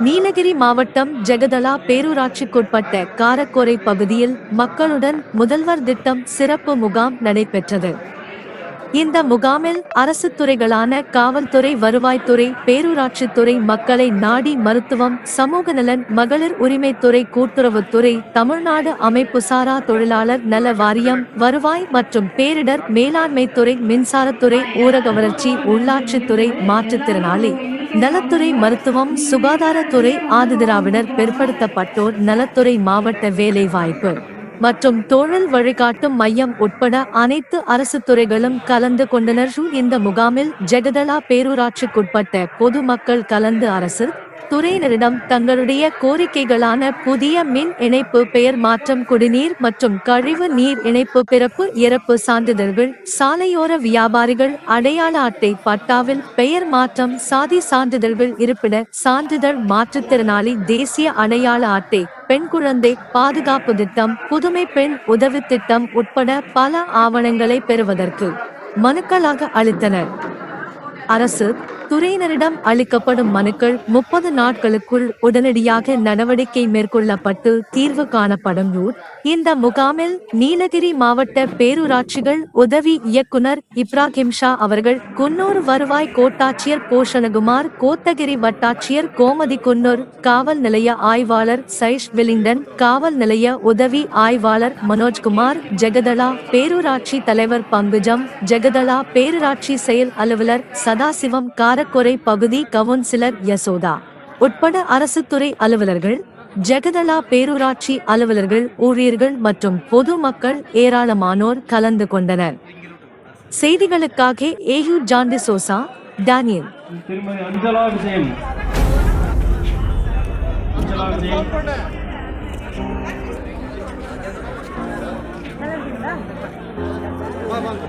நீலகிரி மாவட்டம் ஜெகதலா பேரூராட்சிக்குட்பட்ட காரக்கோரை பகுதியில் மக்களுடன் முதல்வர் திட்டம் சிறப்பு முகாம் நடைபெற்றது. இந்த முகாமில் அரசு துறைகளான காவல்துறை, வருவாய்த்துறை, பேரூராட்சித்துறை, மக்களை நாடி மருத்துவம், சமூக நலன், மகளிர் உரிமைத்துறை, கூட்டுறவுத்துறை, தமிழ்நாடு அமைப்புசாரா தொழிலாளர் நல வாரியம், வருவாய் மற்றும் பேரிடர் மேலாண்மைத்துறை, மின்சாரத்துறை, ஊரக வளர்ச்சி, உள்ளாட்சித்துறை, மாற்றுத்திறனாளி நலத்துறை, மருத்துவம், சுகாதாரத்துறை, ஆதிதிராவிடர் பிற்படுத்தப்பட்டோர் நலத்துறை, மாவட்ட வேலைவாய்ப்பு மற்றும் தொழில் வழிகாட்டும் மையம் உட்பட அனைத்து அரசு துறைகளும் கலந்து கொண்டனர். இந்த முகாமில் ஜெகதலா பேரூராட்சிக்குட்பட்ட பொதுமக்கள் கலந்து அரசு துறையினரிடம் தங்களுடைய கோரிக்கைகளான புதிய மின் இணைப்பு, பெயர் மாற்றம், குடிநீர் மற்றும் கழிவு நீர் இணைப்பு, பிறப்பு இறப்பு சான்றிதழ்கள், சாலையோர வியாபாரிகள் அடையாள அட்டை, பட்டாவில் பெயர் மாற்றம், சாதி சான்றிதழ்கள், இருப்பிட சான்றிதழ், மாற்றுத்திறனாளி தேசிய அடையாள அட்டை, பெண் குழந்தை பாதுகாப்பு திட்டம், புதுமை பெண் உதவி திட்டம் உட்பட பல ஆவணங்களை பெறுவதற்கு மனுக்களாக அளித்தனர். அரசு துறையினரிடம் அளிக்கப்படும் மனுக்கள் 30 நாட்களுக்குள் உடனடியாக நடவடிக்கை மேற்கொள்ளப்பட்டு தீர்வு காணப்படும். இந்த முகாமில் நீலகிரி மாவட்ட பேரூராட்சிகள் உதவி இயக்குனர் இப்ராஹிம் ஷா அவர்கள், குன்னூர் வருவாய் கோட்டாட்சியர் போஷணகுமார், கோத்தகிரி வட்டாட்சியர் கோமதி, குன்னூர் காவல் நிலைய ஆய்வாளர் சைஷ் விலிங்டன், காவல் நிலைய உதவி ஆய்வாளர் மனோஜ்குமார், ஜெகதலா பேரூராட்சி தலைவர் பங்குஜம், ஜெகதலா பேரூராட்சி செயல் அலுவலர் சதாசிவம், காரக்கோரை பகுதி கவுன்சிலர் யசோதா உட்பட அரசு துறை அலுவலர்கள், ஜெகதலா பேரூராட்சி அலுவலர்கள், ஊழியர்கள் மற்றும் பொதுமக்கள் ஏராளமானோர் கலந்து கொண்டனர். செய்திகளுக்காக ஏயு ஜாண்டி சோசா, டேனியல். ஆமாம்.